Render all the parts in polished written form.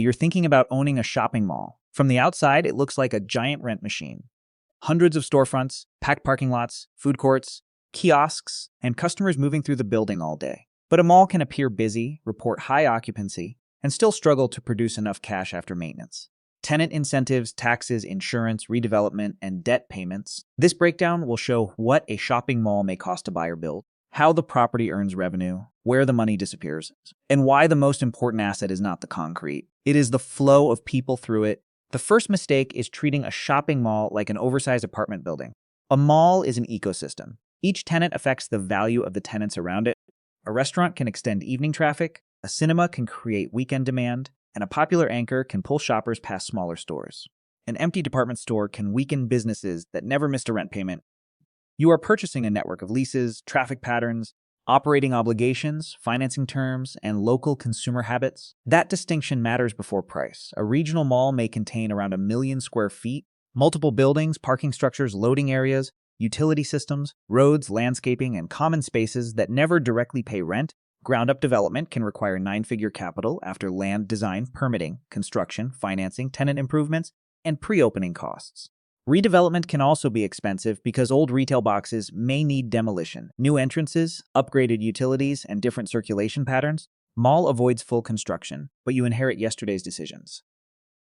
You're thinking about owning a shopping mall. From the outside, it looks like a giant rent machine. Hundreds of storefronts, packed parking lots, food courts, kiosks, and customers moving through the building all day. But a mall can appear busy, report high occupancy, and still struggle to produce enough cash after maintenance. Tenant incentives, taxes, insurance, redevelopment, and debt payments. This breakdown will show what a shopping mall may cost to buy or build, how the property earns revenue, where the money disappears, and why the most important asset is not the concrete. It is the flow of people through it. The first mistake is treating a shopping mall like an oversized apartment building. A mall is an ecosystem. Each tenant affects the value of the tenants around it. A restaurant can extend evening traffic, a cinema can create weekend demand, and a popular anchor can pull shoppers past smaller stores. An empty department store can weaken businesses that never missed a rent payment. You are purchasing a network of leases, traffic patterns, operating obligations, financing terms, and local consumer habits. That distinction matters before price. A regional mall may contain around 1 million square feet, multiple buildings, parking structures, loading areas, utility systems, roads, landscaping, and common spaces that never directly pay rent. Ground-up development can require 9-figure capital after land design, permitting, construction, financing, tenant improvements, and pre-opening costs. Redevelopment can also be expensive because old retail boxes may need demolition. New entrances, upgraded utilities, and different circulation patterns. Mall avoids full construction, but you inherit yesterday's decisions.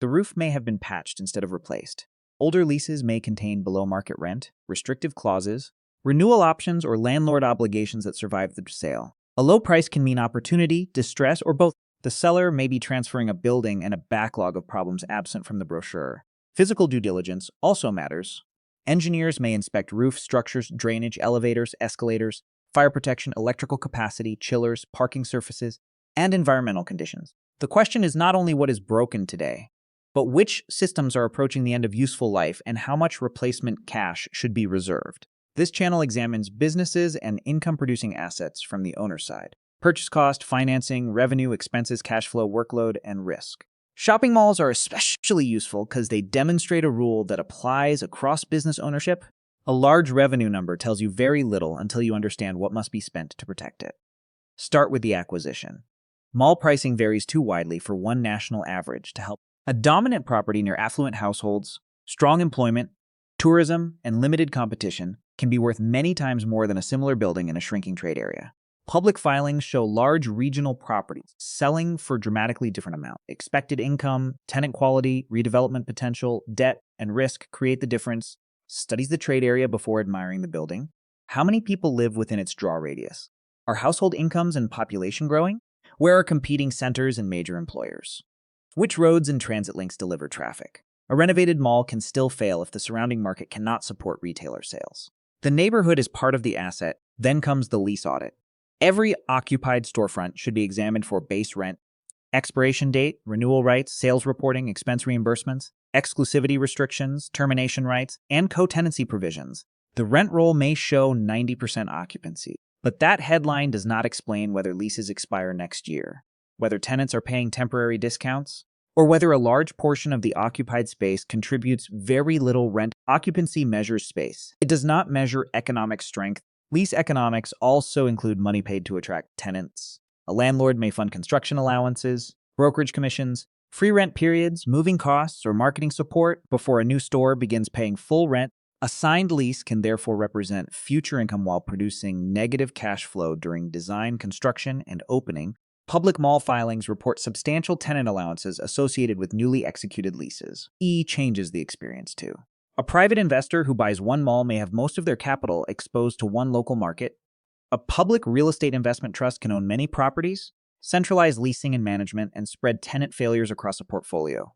The roof may have been patched instead of replaced. Older leases may contain below-market rent, restrictive clauses, renewal options, or landlord obligations that survive the sale. A low price can mean opportunity, distress, or both. The seller may be transferring a building and a backlog of problems absent from the brochure. Physical due diligence also matters. Engineers may inspect roof structures, drainage, elevators, escalators, fire protection, electrical capacity, chillers, parking surfaces, and environmental conditions. The question is not only what is broken today, but which systems are approaching the end of useful life and how much replacement cash should be reserved. This channel examines businesses and income-producing assets from the owner's side. Purchase cost, financing, revenue, expenses, cash flow, workload, and risk. Shopping malls are especially useful because they demonstrate a rule that applies across business ownership. A large revenue number tells you very little until you understand what must be spent to protect it. Start with the acquisition. Mall pricing varies too widely for one national average to help. A dominant property near affluent households, strong employment, tourism, and limited competition can be worth many times more than a similar building in a shrinking trade area. Public filings show large regional properties selling for dramatically different amounts. Expected income, tenant quality, redevelopment potential, debt, and risk create the difference. Studies the trade area before admiring the building. How many people live within its draw radius? Are household incomes and population growing? Where are competing centers and major employers? Which roads and transit links deliver traffic? A renovated mall can still fail if the surrounding market cannot support retailer sales. The neighborhood is part of the asset, then comes the lease audit. Every occupied storefront should be examined for base rent, expiration date, renewal rights, sales reporting, expense reimbursements, exclusivity restrictions, termination rights, and co-tenancy provisions. The rent roll may show 90% occupancy, but that headline does not explain whether leases expire next year, whether tenants are paying temporary discounts, or whether a large portion of the occupied space contributes very little rent. Occupancy measures space. It does not measure economic strength. Lease economics also include money paid to attract tenants. A landlord may fund construction allowances, brokerage commissions, free rent periods, moving costs, or marketing support before a new store begins paying full rent. A signed lease can therefore represent future income while producing negative cash flow during design, construction, and opening. Public mall filings report substantial tenant allowances associated with newly executed leases. Changes the experience too. A private investor who buys one mall may have most of their capital exposed to one local market. A public real estate investment trust can own many properties, centralize leasing and management, and spread tenant failures across a portfolio.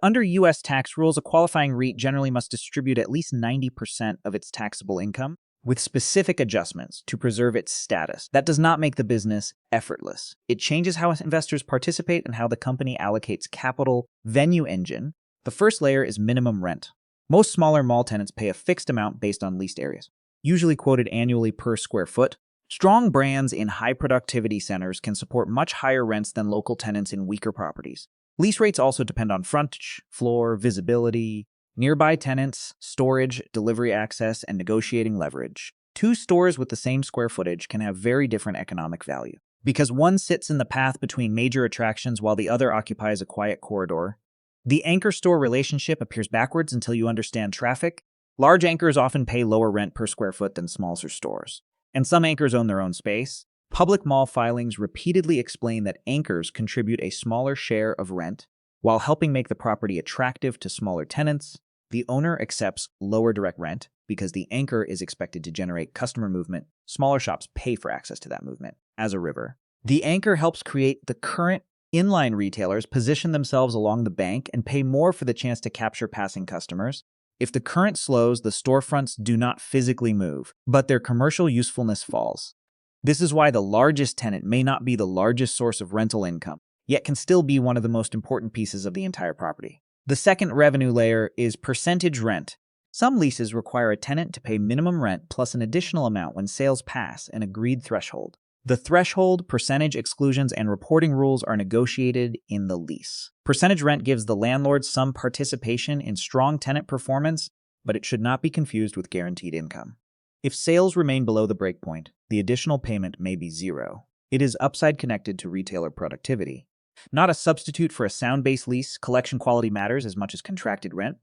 Under U.S. tax rules, a qualifying REIT generally must distribute at least 90% of its taxable income, with specific adjustments to preserve its status. That does not make the business effortless. It changes how investors participate and how the company allocates capital. Venue engine. The first layer is minimum rent. Most smaller mall tenants pay a fixed amount based on leased areas, usually quoted annually per square foot. Strong brands in high productivity centers can support much higher rents than local tenants in weaker properties. Lease rates also depend on frontage, floor, visibility, nearby tenants, storage, delivery access, and negotiating leverage. Two stores with the same square footage can have very different economic value. because one sits in the path between major attractions while the other occupies a quiet corridor. The anchor-store relationship appears backwards until you understand traffic. Large anchors often pay lower rent per square foot than smaller stores, and some anchors own their own space. Public mall filings repeatedly explain that anchors contribute a smaller share of rent while helping make the property attractive to smaller tenants. The owner accepts lower direct rent because the anchor is expected to generate customer movement. Smaller shops pay for access to that movement as a river. The anchor helps create the current inline retailers position themselves along the bank and pay more for the chance to capture passing customers. If the current slows, the storefronts do not physically move, but their commercial usefulness falls. This is why the largest tenant may not be the largest source of rental income, yet can still be one of the most important pieces of the entire property. The second revenue layer is percentage rent. Some leases require a tenant to pay minimum rent plus an additional amount when sales pass an agreed threshold. The threshold, percentage exclusions, and reporting rules are negotiated in the lease. Percentage rent gives the landlord some participation in strong tenant performance, but it should not be confused with guaranteed income. If sales remain below the breakpoint, the additional payment may be zero. It is upside connected to retailer productivity. Not a substitute for a sound-based lease, collection quality matters as much as contracted rent.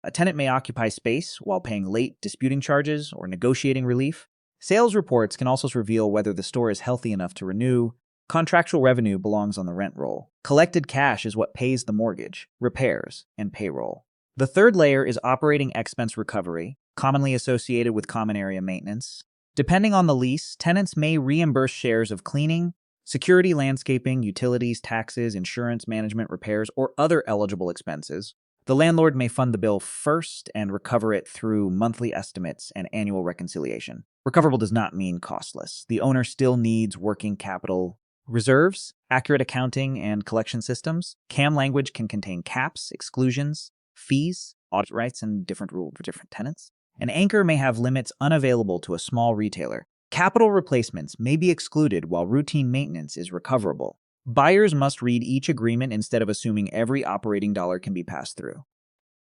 A tenant may occupy space while paying late disputing charges or negotiating relief. Sales reports can also reveal whether the store is healthy enough to renew. Contractual revenue belongs on the rent roll. Collected cash is what pays the mortgage, repairs, and payroll. The third layer is operating expense recovery, commonly associated with common area maintenance. Depending on the lease, tenants may reimburse shares of cleaning, security, landscaping, utilities, taxes, insurance, management, repairs, or other eligible expenses. The landlord may fund the bill first and recover it through monthly estimates and annual reconciliation. Recoverable does not mean costless. The owner still needs working capital reserves, accurate accounting, and collection systems. CAM language can contain caps, exclusions, fees, audit rights, and different rules for different tenants. An anchor may have limits unavailable to a small retailer. Capital replacements may be excluded while routine maintenance is recoverable. Buyers must read each agreement instead of assuming every operating dollar can be passed through.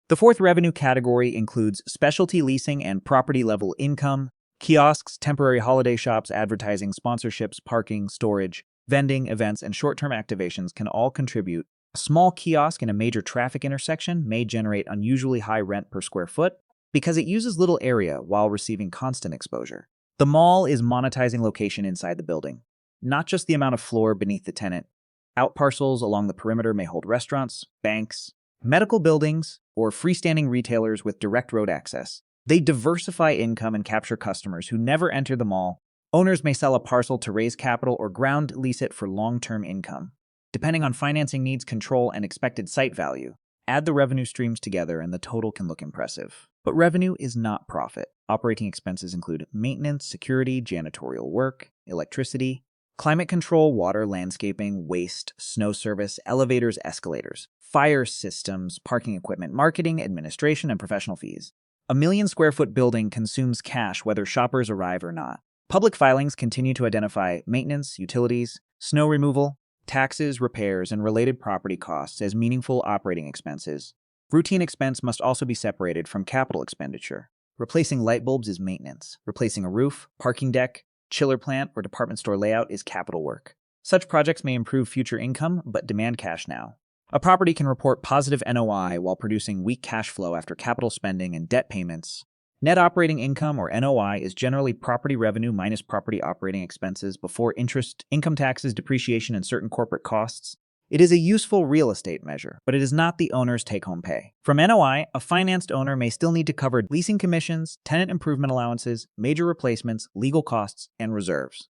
The fourth revenue category includes specialty leasing and property-level income. Kiosks, temporary holiday shops, advertising, sponsorships, parking, storage, vending, events, and short-term activations can all contribute. A small kiosk in a major traffic intersection may generate unusually high rent per square foot because it uses little area while receiving constant exposure. The mall is monetizing location inside the building, not just the amount of floor beneath the tenant. Outparcels along the perimeter may hold restaurants, banks, medical buildings, or freestanding retailers with direct road access. They diversify income and capture customers who never enter the mall. Owners may sell a parcel to raise capital or ground lease it for long-term income. Depending on financing needs, control, and expected site value, add the revenue streams together and the total can look impressive. But revenue is not profit. Operating expenses include maintenance, security, janitorial work, electricity, climate control, water, landscaping, waste, snow service, elevators, escalators, fire systems, parking equipment, marketing, administration, and professional fees. A 1 million square foot building consumes cash whether shoppers arrive or not. Public filings continue to identify maintenance, utilities, snow removal, taxes, repairs, and related property costs as meaningful operating expenses. Routine expense must also be separated from capital expenditure. Replacing light bulbs is maintenance. Replacing a roof, parking deck, chiller plant, or department store layout is capital work. Such projects may improve future income, but demand cash now. A property can report positive NOI while producing weak cash flow after capital spending and debt payments. Net operating income, or NOI, is generally property revenue minus property operating expenses before interest, income taxes, depreciation, and certain corporate costs. It is a useful real estate measure, but it is not the owner's take-home pay. From NOI, a financed owner may still need to cover leasing commissions, tenant improvement allowances, major replacements, legal costs, and reserves.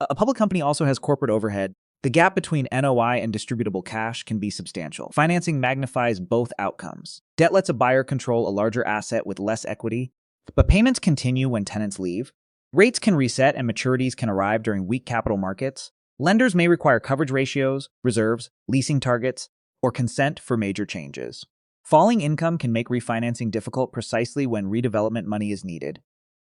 A public company also has corporate overhead. The gap between NOI and distributable cash can be substantial. Financing magnifies both outcomes. Debt lets a buyer control a larger asset with less equity, but payments continue when tenants leave. Rates can reset and maturities can arrive during weak capital markets. Lenders may require coverage ratios, reserves, leasing targets, or consent for major changes. Falling income can make refinancing difficult precisely when redevelopment money is needed.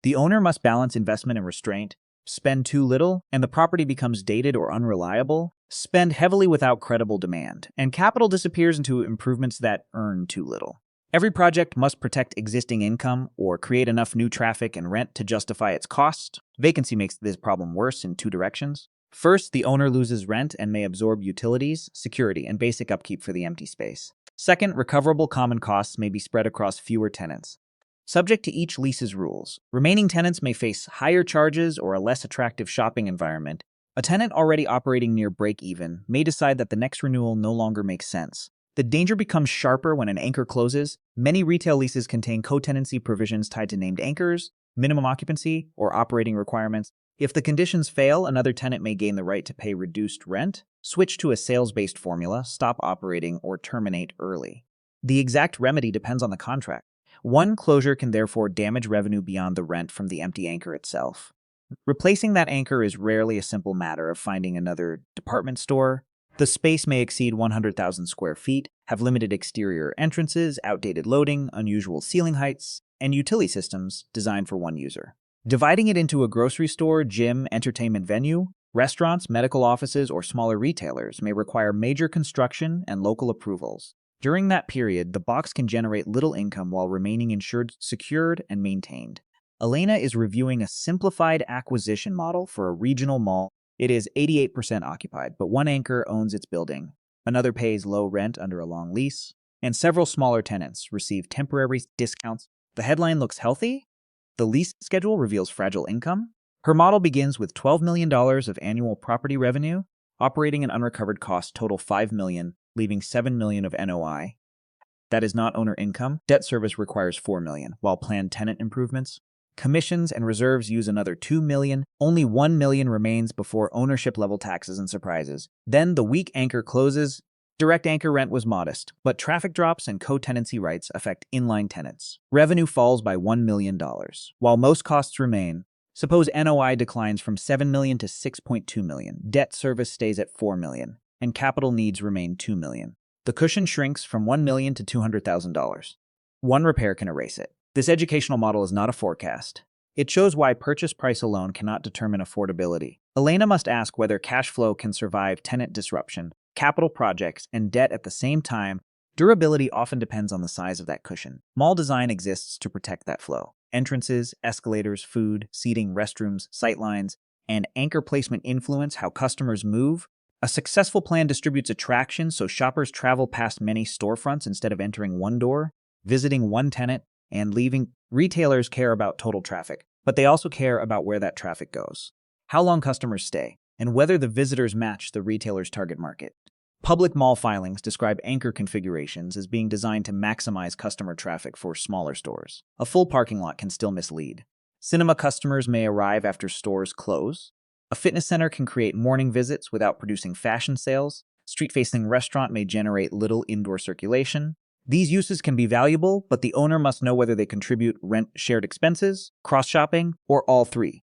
The owner must balance investment and restraint. Spend too little, and the property becomes dated or unreliable. Spend heavily without credible demand, and capital disappears into improvements that earn too little. Every project must protect existing income or create enough new traffic and rent to justify its cost. Vacancy makes this problem worse in two directions. First, the owner loses rent and may absorb utilities, security, and basic upkeep for the empty space. Second, recoverable common costs may be spread across fewer tenants. Subject to each lease's rules, remaining tenants may face higher charges or a less attractive shopping environment. A tenant already operating near break-even may decide that the next renewal no longer makes sense. The danger becomes sharper when an anchor closes. Many retail leases contain co-tenancy provisions tied to named anchors, minimum occupancy, or operating requirements. If the conditions fail, another tenant may gain the right to pay reduced rent, switch to a sales-based formula, stop operating, or terminate early. The exact remedy depends on the contract. One closure can therefore damage revenue beyond the rent from the empty anchor itself. Replacing that anchor is rarely a simple matter of finding another department store. The space may exceed 100,000 square feet, have limited exterior entrances, outdated loading, unusual ceiling heights, and utility systems designed for one user. Dividing it into a grocery store, gym, entertainment venue, restaurants, medical offices, or smaller retailers may require major construction and local approvals. During that period, the box can generate little income while remaining insured, secured, and maintained. Elena is reviewing a simplified acquisition model for a regional mall. It is 88% occupied, but one anchor owns its building. Another pays low rent under a long lease, and several smaller tenants receive temporary discounts. The headline looks healthy. The lease schedule reveals fragile income. Her model begins with $12 million of annual property revenue. Operating and unrecovered costs total $5 million, leaving $7 million of NOI. That is not owner income. Debt service requires $4 million, while planned tenant improvements, commissions, and reserves use another $2 million. Only $1 million remains before ownership level taxes and surprises. Then the weak anchor closes. Direct anchor rent was modest, but traffic drops and co-tenancy rights affect inline tenants. Revenue falls by $1 million, while most costs remain. Suppose NOI declines from $7 million to $6.2 million. Debt service stays at $4 million, and capital needs remain $2 million. The cushion shrinks from $1 million to $200,000. One repair can erase it. This educational model is not a forecast. It shows why purchase price alone cannot determine affordability. Elena must ask whether cash flow can survive tenant disruption, capital projects, and debt at the same time. Durability often depends on the size of that cushion. Mall design exists to protect that flow. Entrances, escalators, food, seating, restrooms, sightlines, and anchor placement influence how customers move. A successful plan distributes attraction so shoppers travel past many storefronts instead of entering one door, visiting one tenant, and leaving. Retailers care about total traffic, but they also care about where that traffic goes, how long customers stay, and whether the visitors match the retailer's target market. Public mall filings describe anchor configurations as being designed to maximize customer traffic for smaller stores. A full parking lot can still mislead. Cinema customers may arrive after stores close. A fitness center can create morning visits without producing fashion sales. Street-facing restaurant may generate little indoor circulation. These uses can be valuable, but the owner must know whether they contribute rent, shared expenses, cross-shopping, or all three.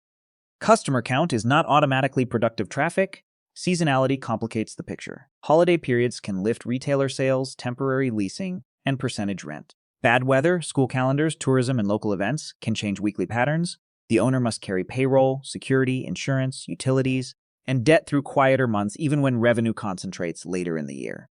Customer count is not automatically productive traffic. Seasonality complicates the picture. Holiday periods can lift retailer sales, temporary leasing, and percentage rent. Bad weather, school calendars, tourism, and local events can change weekly patterns. The owner must carry payroll, security, insurance, utilities, and debt through quieter months even when revenue concentrates later in the year.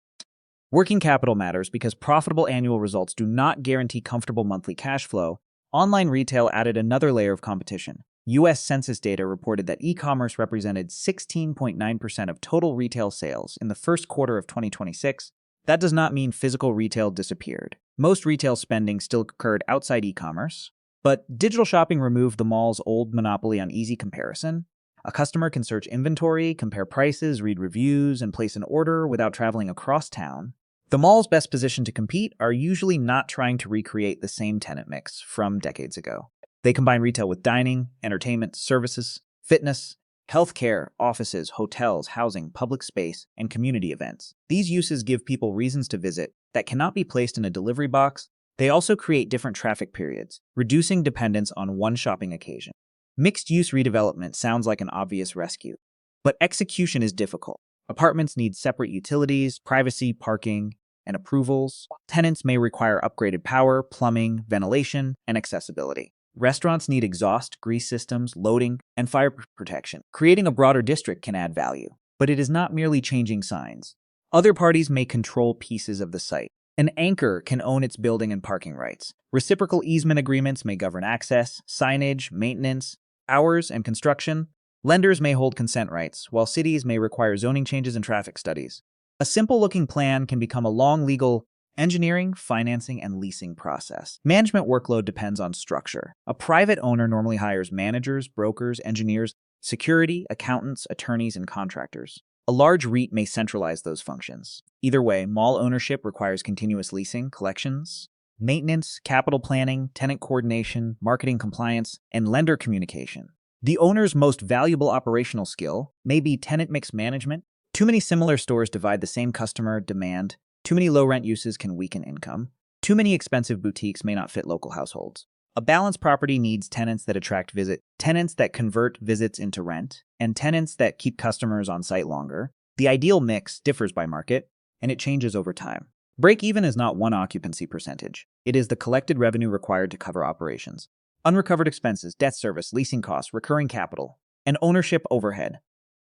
Working capital matters because profitable annual results do not guarantee comfortable monthly cash flow. Online retail added another layer of competition. U.S. Census data reported that e-commerce represented 16.9% of total retail sales in the first quarter of 2026. That does not mean physical retail disappeared. Most retail spending still occurred outside e-commerce, but digital shopping removed the mall's old monopoly on easy comparison. A customer can search inventory, compare prices, read reviews, and place an order without traveling across town. The malls best positioned to compete are usually not trying to recreate the same tenant mix from decades ago. They combine retail with dining, entertainment, services, fitness, healthcare, offices, hotels, housing, public space, and community events. These uses give people reasons to visit that cannot be placed in a delivery box. They also create different traffic periods, reducing dependence on one shopping occasion. Mixed-use redevelopment sounds like an obvious rescue, but execution is difficult. Apartments need separate utilities, privacy, parking, and approvals. Tenants may require upgraded power, plumbing, ventilation, and accessibility. Restaurants need exhaust, grease systems, loading, and fire protection. Creating a broader district can add value, but it is not merely changing signs. Other parties may control pieces of the site. An anchor can own its building and parking rights. Reciprocal easement agreements may govern access, signage, maintenance, hours, and construction. Lenders may hold consent rights, while cities may require zoning changes and traffic studies. A simple-looking plan can become a long legal engineering, financing, and leasing process. Management workload depends on structure. A private owner normally hires managers, brokers, engineers, security, accountants, attorneys, and contractors. A large REIT may centralize those functions. Either way, mall ownership requires continuous leasing, collections, maintenance, capital planning, tenant coordination, marketing compliance, and lender communication. The owner's most valuable operational skill may be tenant mix management. Too many similar stores divide the same customer demand. Too many low-rent uses can weaken income. Too many expensive boutiques may not fit local households. A balanced property needs tenants that attract tenants that convert visits into rent, and tenants that keep customers on site longer. The ideal mix differs by market, and it changes over time. Break-even is not one occupancy percentage. It is the collected revenue required to cover operations, unrecovered expenses, debt service, leasing costs, recurring capital, and ownership overhead.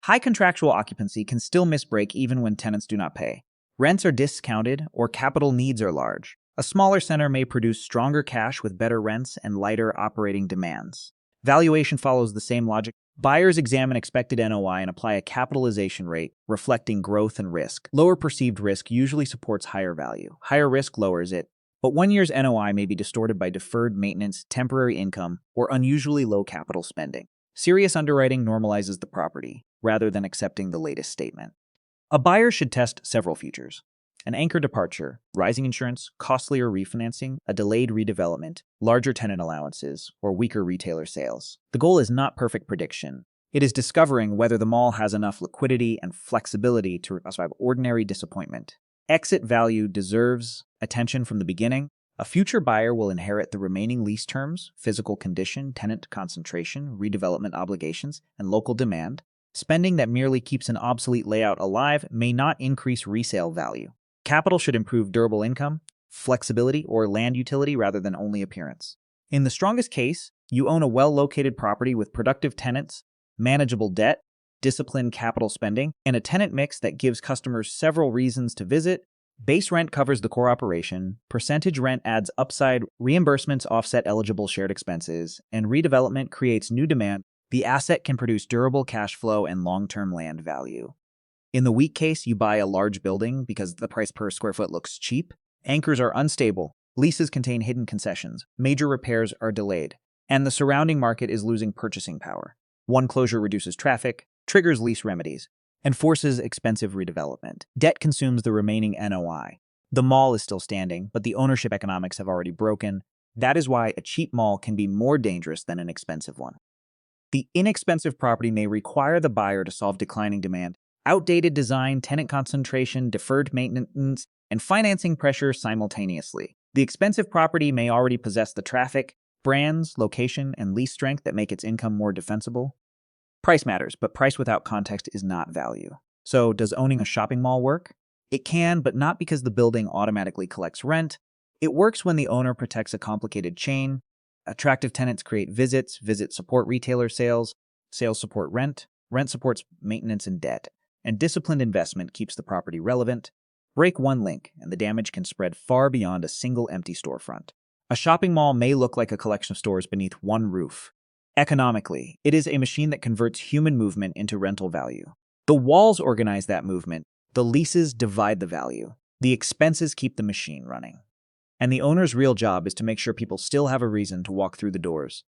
High contractual occupancy can still miss break-even when tenants do not pay. Rents are discounted or capital needs are large. A smaller center may produce stronger cash with better rents and lighter operating demands. Valuation follows the same logic. Buyers examine expected NOI and apply a capitalization rate reflecting growth and risk. Lower perceived risk usually supports higher value. Higher risk lowers it, but 1 year's NOI may be distorted by deferred maintenance, temporary income, or unusually low capital spending. Serious underwriting normalizes the property rather than accepting the latest statement. A buyer should test several features: an anchor departure, rising insurance, costlier refinancing, a delayed redevelopment, larger tenant allowances, or weaker retailer sales. The goal is not perfect prediction. It is discovering whether the mall has enough liquidity and flexibility to survive ordinary disappointment. Exit value deserves attention from the beginning. A future buyer will inherit the remaining lease terms, physical condition, tenant concentration, redevelopment obligations, and local demand. Spending that merely keeps an obsolete layout alive may not increase resale value. Capital should improve durable income, flexibility, or land utility rather than only appearance. In the strongest case, you own a well-located property with productive tenants, manageable debt, disciplined capital spending, and a tenant mix that gives customers several reasons to visit. Base rent covers the core operation, percentage rent adds upside, reimbursements offset eligible shared expenses, and redevelopment creates new demand. The asset can produce durable cash flow and long-term land value. In the weak case, you buy a large building because the price per square foot looks cheap. Anchors are unstable. Leases contain hidden concessions. Major repairs are delayed. And the surrounding market is losing purchasing power. One closure reduces traffic, triggers lease remedies, and forces expensive redevelopment. Debt consumes the remaining NOI. The mall is still standing, but the ownership economics have already broken. That is why a cheap mall can be more dangerous than an expensive one. The inexpensive property may require the buyer to solve declining demand, outdated design, tenant concentration, deferred maintenance, and financing pressure simultaneously. The expensive property may already possess the traffic, brands, location, and lease strength that make its income more defensible. Price matters, but price without context is not value. So, does owning a shopping mall work? It can, but not because the building automatically collects rent. It works when the owner protects a complicated chain. Attractive tenants create visits support retailer sales, sales support rent supports maintenance and debt, and disciplined investment keeps the property relevant. Break one link, and the damage can spread far beyond a single empty storefront. A shopping mall may look like a collection of stores beneath one roof. Economically, it is a machine that converts human movement into rental value. The walls organize that movement, the leases divide the value, the expenses keep the machine running. And the owner's real job is to make sure people still have a reason to walk through the doors.